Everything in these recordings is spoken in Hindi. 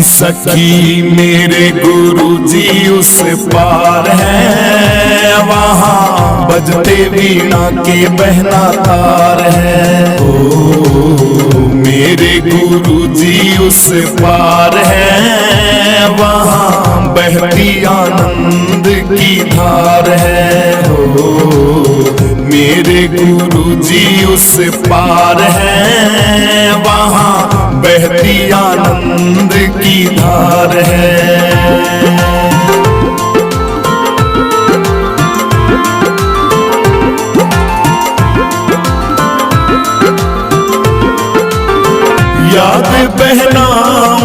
सखी मेरे गुरुजी उस पार है, वहाँ बजते वीणा के बहना तार है। ओ मेरे गुरुजी उस पार है, वहाँ बहती आनंद की धार है। ओ मेरे गुरुजी उस पार है, वहाँ बहती आनंद की धार है। याद बहना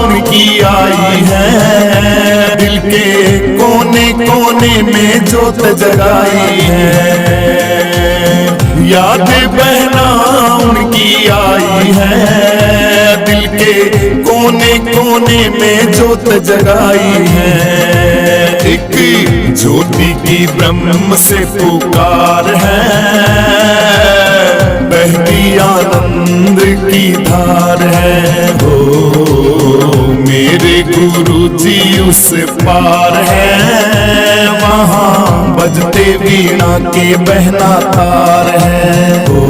उनकी आई है, दिल के कोने कोने में जोत जगाई है। याद बहना उनकी आई है, दिल के कोने कोने में जोत जगाई है। एक ज्योति की ब्रह्म से पुकार है, बहती आनंद की धार है। हो मेरे गुरुजी उस पार है, वहाँ बजते वीणा के बहना तार है। हो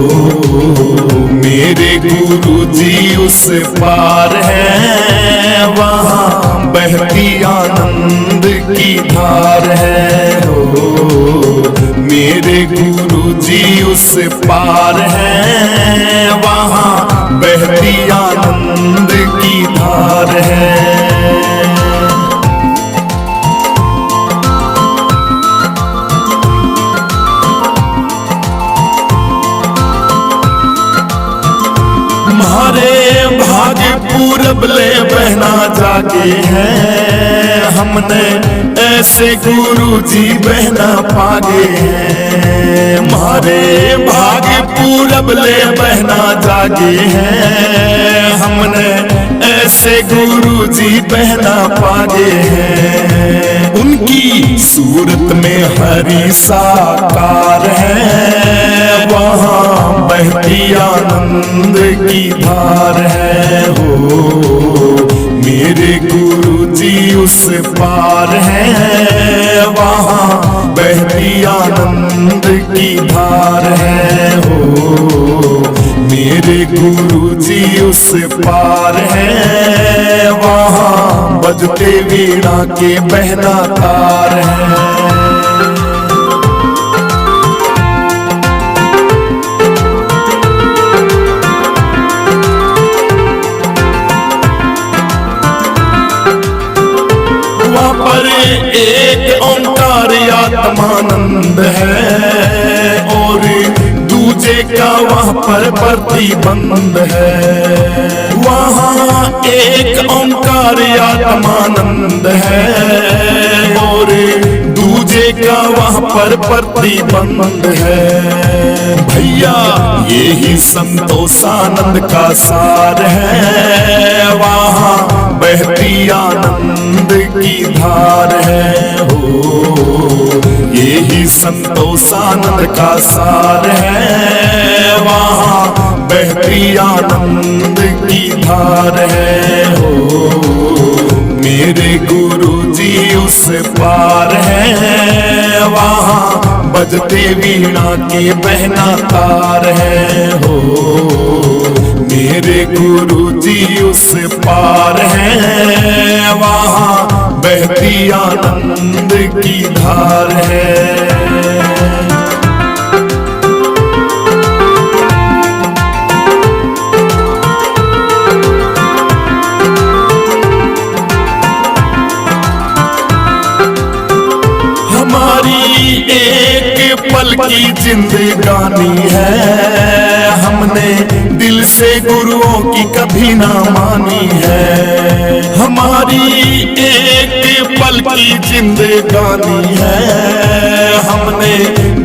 मेरे गुरुजी उस पार है, वहाँ बहती आनंद की धार है। हो मेरे गुरुजी उस पार है, वहाँ बहती आनंद की धार है। हमारे भाग्य पूरब ले बहना जागे हैं, हमने ऐसे गुरुजी बहना पागे हैं। हमारे भाग्य पूरब ले बहना जागे हैं, हमने ऐसे गुरुजी बहना पागे हैं। उनकी सूरत में हरि साकार है, वहाँ बहती आनंद की धार है। हो मेरे गुरुजी उस पार है, वहाँ बहती आनंद की धार है। हो मेरे गुरुजी उस पार है, वहाँ बजते वीणा के बहना तार है। पर एक ओंकार आत्मानंद है, और दूजे का वहाँ पर प्रतिबंध है। वहाँ एक ओंकार आत्मानंद है, और दूजे का वहाँ पर प्रतिबंध है। भैया यही संतोषानंद का सार है, वहाँ बहती आनंद की धार है। हो यही संतोषानंद का सार है, वहाँ बहती आनंद की धार है। हो मेरे गुरुजी उस पार है, वहाँ बजते वीणा के बहना तार है। हो मेरे गुरुजी उस पार है, वहाँ बहती आनंद की धार है। एक पल की जिंदगानी है, हमने दिल से गुरुओं की कभी ना मानी है। हमारी एक पल की जिंदगानी है, हमने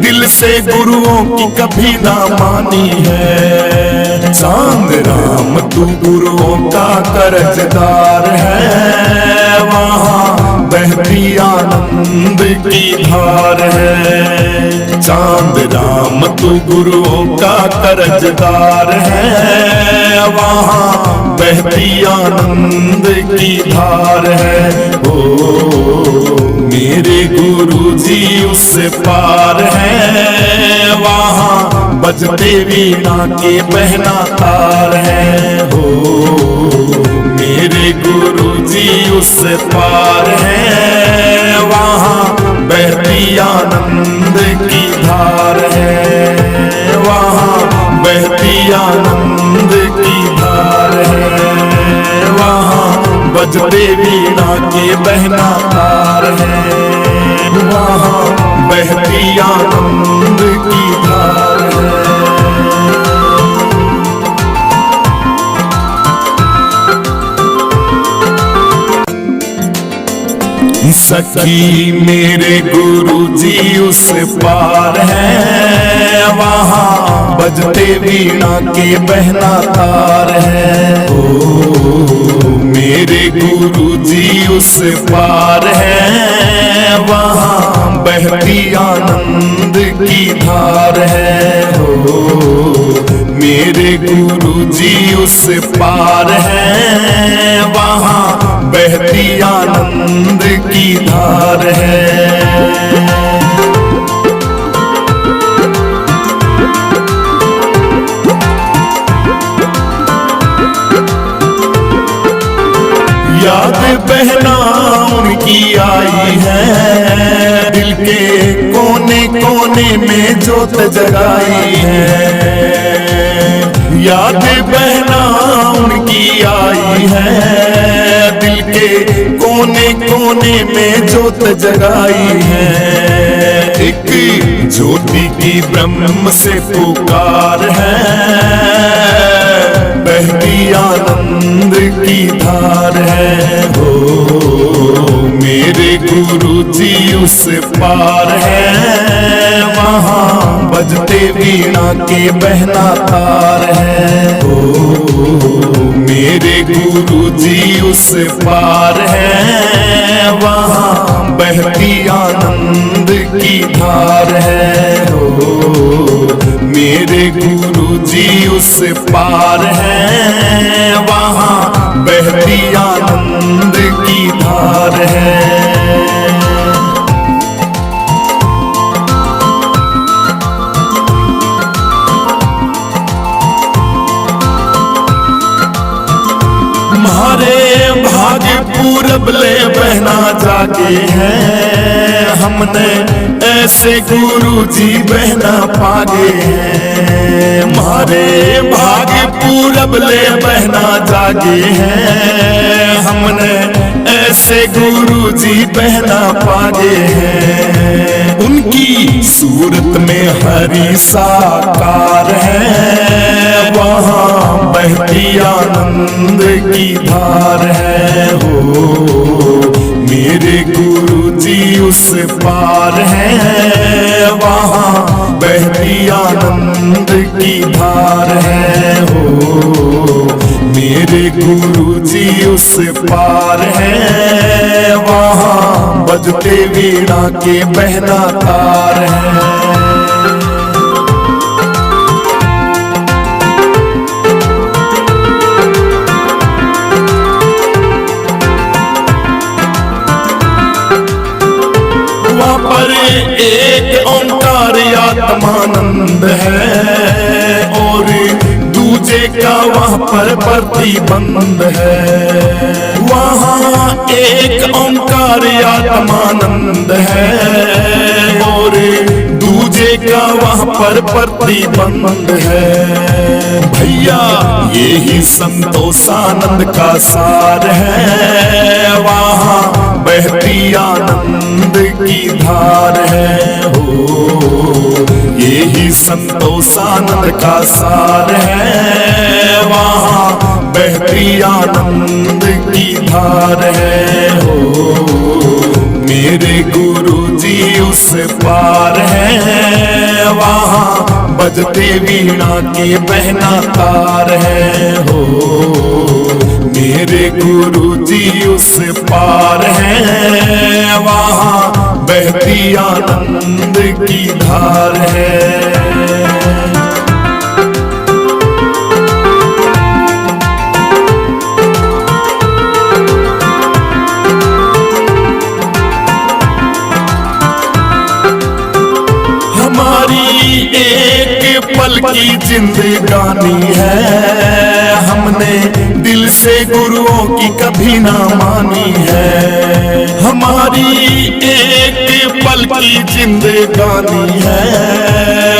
दिल से गुरुओं की कभी ना मानी है। चांद राम तू गुरुओं का कर्जदार है, वहाँ बहती आनंद की धार है। चांद राम तू गुरुओं का कर्जदार है, वहाँ बहती आनंद की धार है। ओ मेरे गुरुजी उस पार है, वहाँ बजते वीणा के बहना तार है। हो मेरे गुरुजी उस पार है, वहाँ बहती आनंद की धार है, वहाँ बहती आनंद की धार है, वहाँ बजते वीणा के बहना तार है, वहाँ बहती आनंद की धार है। सखी मेरे गुरुजी उस पार है, वहाँ बजते वीणा के बहना तार है। ओ मेरे गुरुजी उस पार है, वहाँ बहती आनंद की धार है। ओ मेरे गुरुजी उस पार है, वहाँ बहती आनंद की धार है। याद बहना उनकी आई है, दिल के कोने कोने में जोत जगाई है। याद बहना उनकी आई है, दिल के कोने कोने में जोत जगाई है। एक ज्योति की ब्रह्म से पुकार है, बहती आनंद की धार है। हो मेरे गुरुजी उस पार है, वहाँ बजते वीणा के बहना तार है। हो मेरे गुरुजी उस पार है, वहाँ बहती आनंद की धार है। हो मेरे गुरुजी उस पार है, वहाँ बहती आनंद की धार है। हमारे भाग्य पूरब ले बहना जागे हैं, हमने ऐसे गुरुजी बहना पागे हैं। हमारे भाग्य पूरब ले बहना जागे हैं, हमने ऐसे गुरुजी बहना पागे हैं। उनकी सूरत में हरि साकार है, वहाँ बहती आनंद की धार है। हो मेरे गुरुजी उस पार है, वहाँ बहती आनंद की धार है। हो मेरे गुरुजी उस पार है, वहाँ बजते वीणा के बहना तार है। पर एक ओंकार आत्मानंद है, और दूजे का वहाँ पर प्रतिबंध है। वहाँ एक ओंकार आत्मानंद है, और दूजे का वहाँ पर प्रतिबंध है। भैया यही संतोषानंद का सार है, वहाँ बहती आनंद की धार है। हो यही संतोषानंद का सार है, वहाँ बहती आनंद की धार है। हो मेरे गुरुजी उस पार है, वहाँ बजते वीणा के बहना तार है। हो मेरे गुरु जी उस पार है, वहाँ बहती आनंद की धार है। एक पल की जिंदगानी है, हमने दिल से गुरुओं की कभी ना मानी है। हमारी एक पल की जिंदगानी है,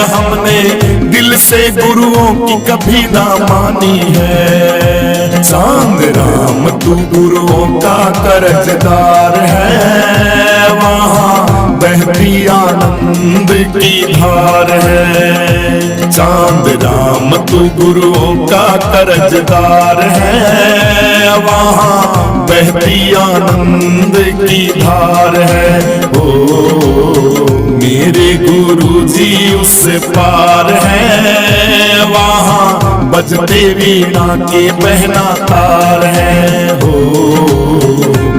हमने दिल से गुरुओं की कभी ना मानी है। चांद राम तू गुरुओं का कर्जदार है, वहाँ बहती आनंद की धार है। चांद राम तू गुरुओं का कर्जदार है, वहाँ बहती आनंद की धार है। ओ मेरे गुरु जी उस पार है, वहाँ बजते वीणा के बहना तार है। हो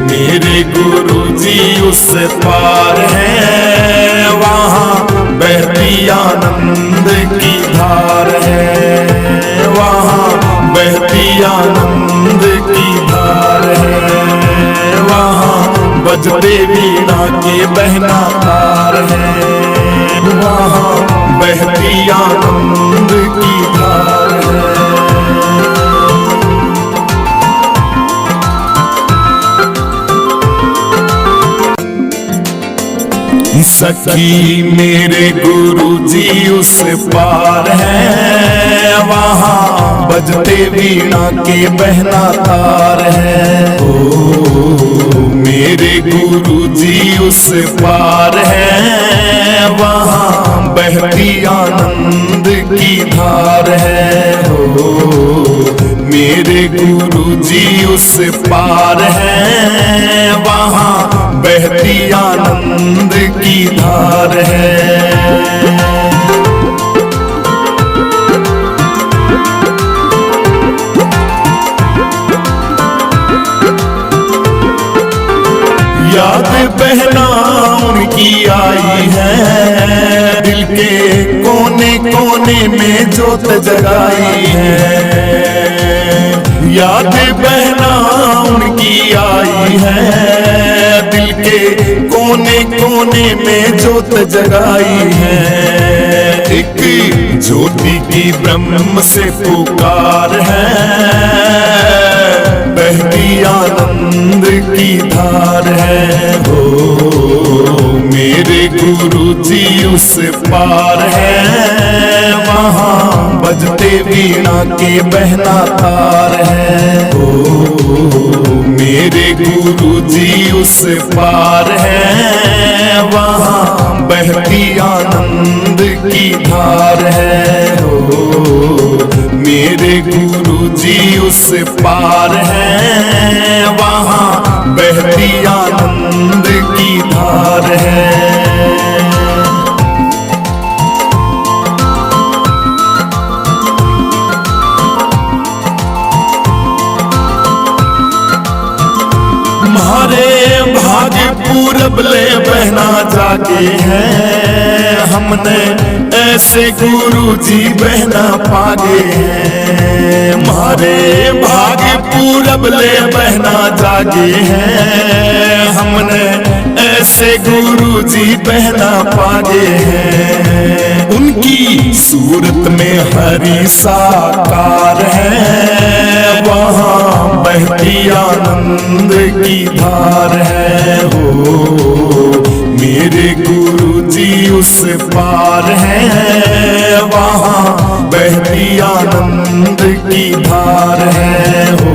मेरे गुरु जी उस पार है, वहाँ बहती आनंद की धार है। वहाँ बहती आनंद की धार है, वहाँ बजते वीणा के बहना तार है। वहाँ बहती आनंद की धार है। सखी मेरे गुरु जी उस पार है, वहाँ बजते वीणा के बहना तार है। ओ मेरे गुरु जी उस पार है, वहाँ बहती आनंद की धार है। ओ मेरे गुरु जी उस पार है, वहाँ बहती आनंद की धार है। याद बहना उनकी आई है, दिल के कोने कोने में जोत जगाई है। याद बहना उनकी आई है, दिल के कोने कोने में जोत जगाई है। एक ज्योति की ब्रह्म से पुकार है, बहती आनंद की धार है। हो मेरे गुरु जी उस पार है, वहाँ बजते वीणा के बहना तार है। हो मेरे गुरु जी उस पार है, वहाँ बहती आनंद की धार है। हो मेरे गुरु जी उस पार है, वहाँ बहती आनंद की धार है। हमारे भाग्य पूरब ले बहना जागे हैं, हमने ऐसे गुरु जी बहना पागे हैं। हमारे भाग्य पूरब ले बहना जागे हैं, हमने ऐसे गुरु जी बहना पागे हैं। उनकी सूरत में हरि साकार है, वहाँ बहती आनंद की धार है। हो मेरे गुरु जी उस पार है, वहाँ बहती आनंद की धार है। हो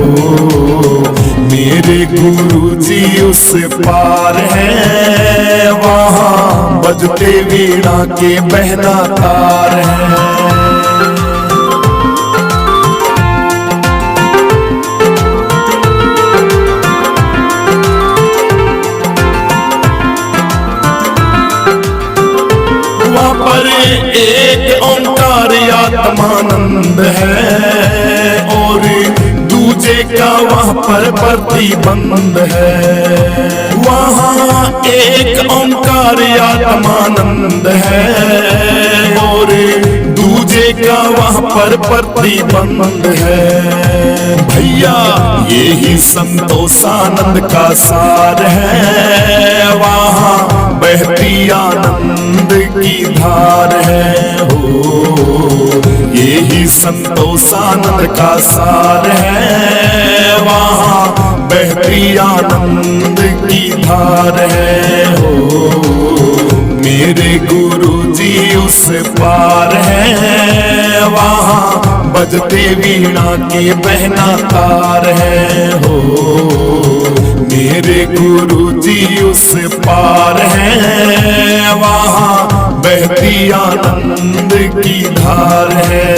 मेरे गुरु जी उस पार है, वहाँ बजते वीणा के बहना तार है। पर एक ओंकार आत्मानंद है, और दूजे का वहाँ पर प्रतिबंध है। वहाँ एक ओंकार आत्मानंद है और दूजे का वहाँ पर प्रतिबंध है। भैया यही संतोषानंद का सार है, वहाँ बहती आनंद की धार है। हो यही संतोषानंद का सार है, वहाँ बहती आनंद की धार है। हो मेरे गुरु जी उस पार है, वहाँ बजते वीणा के बहना तार है। हो मेरे गुरु जी उस पार है, वहाँ बहती आनंद की धार है।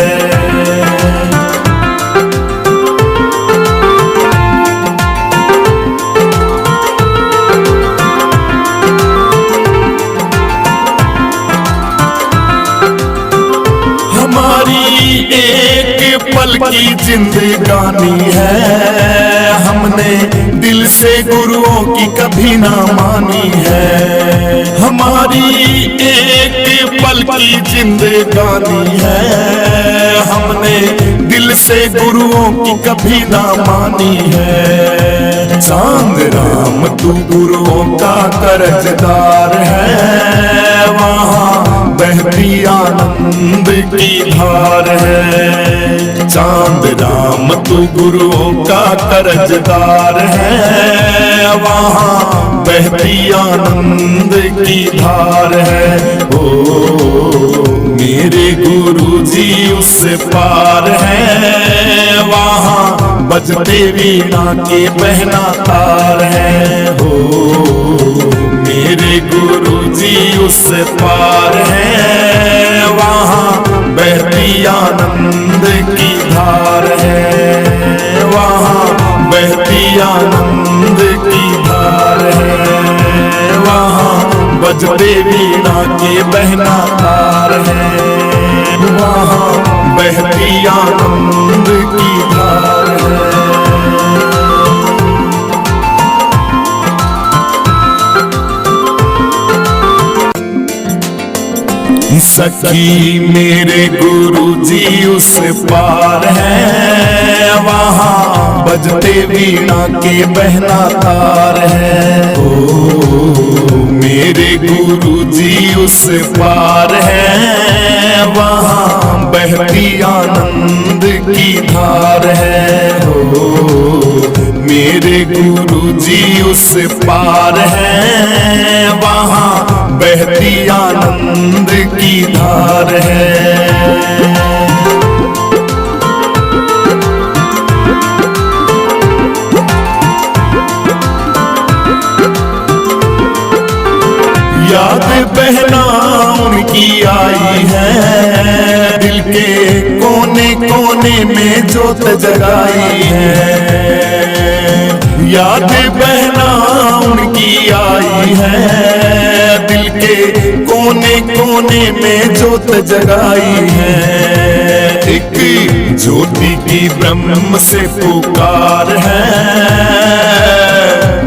एक पल की जिंदगानी है, हमने दिल से गुरुओं की कभी ना मानी है। हमारी एक पल की जिंदगानी है, हमने दिल से गुरुओं की कभी ना मानी है। चांद राम तू गुरुओं का कर्जदार है, वहाँ बहती आनंद की धार है। चांद राम तू गुरुओं का कर्जदार है, वहाँ बहती आनंद की धार है। ओ मेरे गुरु जी उस पार है, वहाँ बजते वीणा के बहना तार है। हो मेरे गुरु जी उस पार है, वहाँ बहती आनंद की धार है। वहाँ बहती आनंद की धार है, वहाँ बजते वीणा के बहना तार है। वहाँ बहती आनंद की धार है। सखी मेरे गुरु जी उस पार है, वहाँ बजते वीणा के बहना तार है। ओ मेरे गुरु जी उस पार है, वहाँ बहती आनंद की धार है। हो मेरे गुरु जी उस पार है, वहाँ बहती आनंद की धार है। याद बहना उनकी आई है, दिल के कोने कोने में जोत जगाई है। याद बहना उनकी आई है, दिल के कोने कोने में जोत जगाई है। एक ज्योति की ब्रह्म से पुकार है,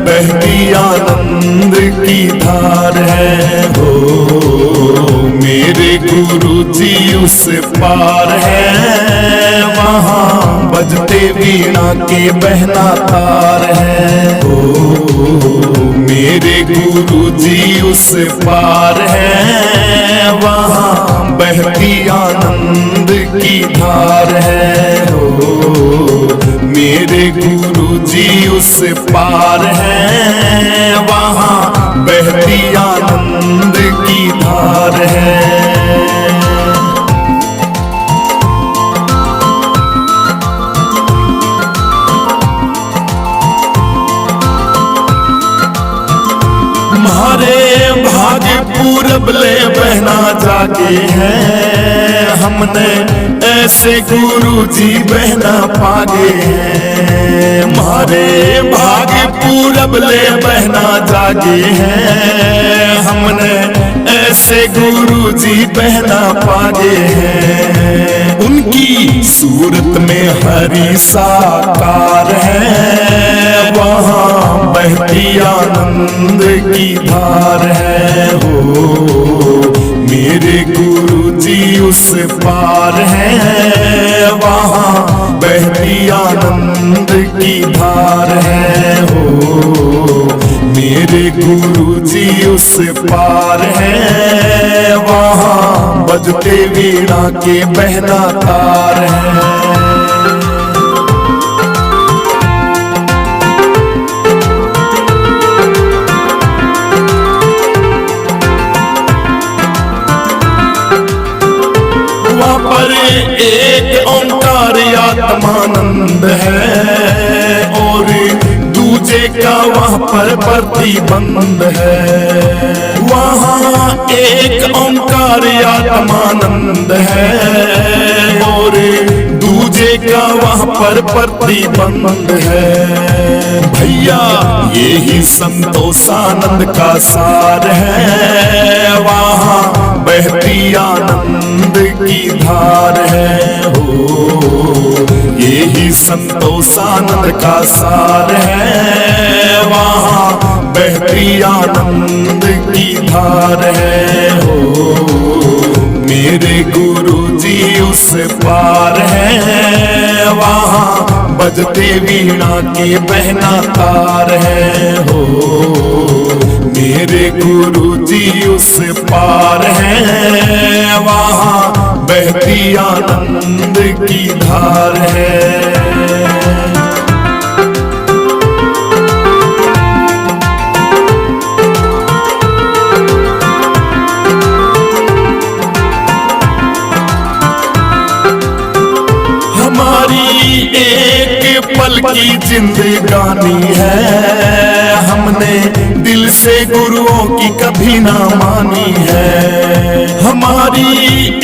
बहती आनंद की धार है। हो मेरे गुरु जी उस पार है, वहाँ बजते वीणा के बहना तार है। हो मेरे गुरु जी उस पार है, वहाँ बहती आनंद की धार है। हो मेरे गुरु जी उस पार है, वहाँ बहती आनंद की धार है। हमारे भाग्य पूरब ले बहना जागे हैं, हमने ऐसे गुरु जी बहना पागे हैं। हमारे भाग्य पूरब ले बहना जागे हैं, हमने ऐसे गुरु जी बहना पागे हैं, उनकी सूरत में हरि साकार है, वहाँ बहती आनंद की धार है। हो मेरे गुरु जी उस पार है, वहाँ बहती आनंद की धार है। हो मेरे गुरु जी उस पार है, वहाँ बजते वीणा के बहना तार है। वहाँ पर एक ओंकार आत्मानंद है, और दूजे का वहाँ पर प्रतिबंध है। वहाँ एक ओंकार आत्मानंद है, और दूजे का वहाँ पर प्रतिबंध है। भैया यही संतोषानंद का सार है, वहाँ बहती आनंद की धार है। हो यही संतोषानंद का सार है, वहाँ बहती आनंद की धार है। हो मेरे गुरु जी उस पार है, वहाँ बजते वीणा के बहना तार है। हो मेरे गुरु जी उस पार है, वहाँ बहती आनंद की धार है। एक पल की जिंदगानी है, हमने दिल से गुरुओं की कभी ना मानी है। हमारी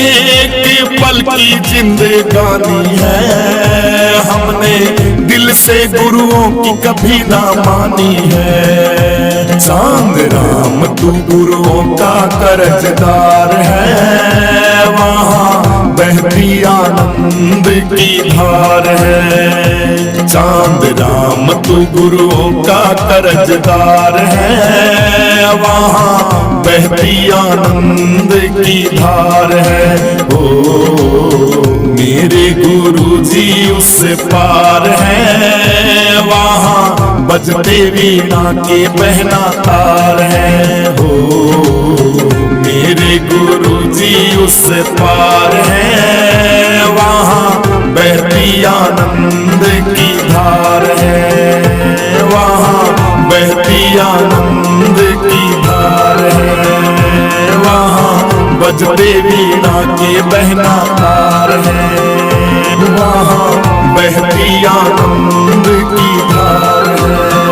एक पल की जिंदगानी है, हमने दिल से गुरुओं की कभी ना मानी है। चांद राम तू गुरुओं का कर्जदार है, वहाँ बहती आनंद की धार है। चांद राम तू गुरुओं का कर्जदार है, वहाँ बहती आनंद की धार है। ओ मेरे गुरु जी उस पार है, वहाँ बजते वीणा के बहना तार है। हो मेरे गुरु जी उस पार है, वहाँ बहती आनंद की धार है। वहाँ बहती आनंद की धार है, वहाँ बजते वीणा के बहना तार है। वहाँ बहती आनंद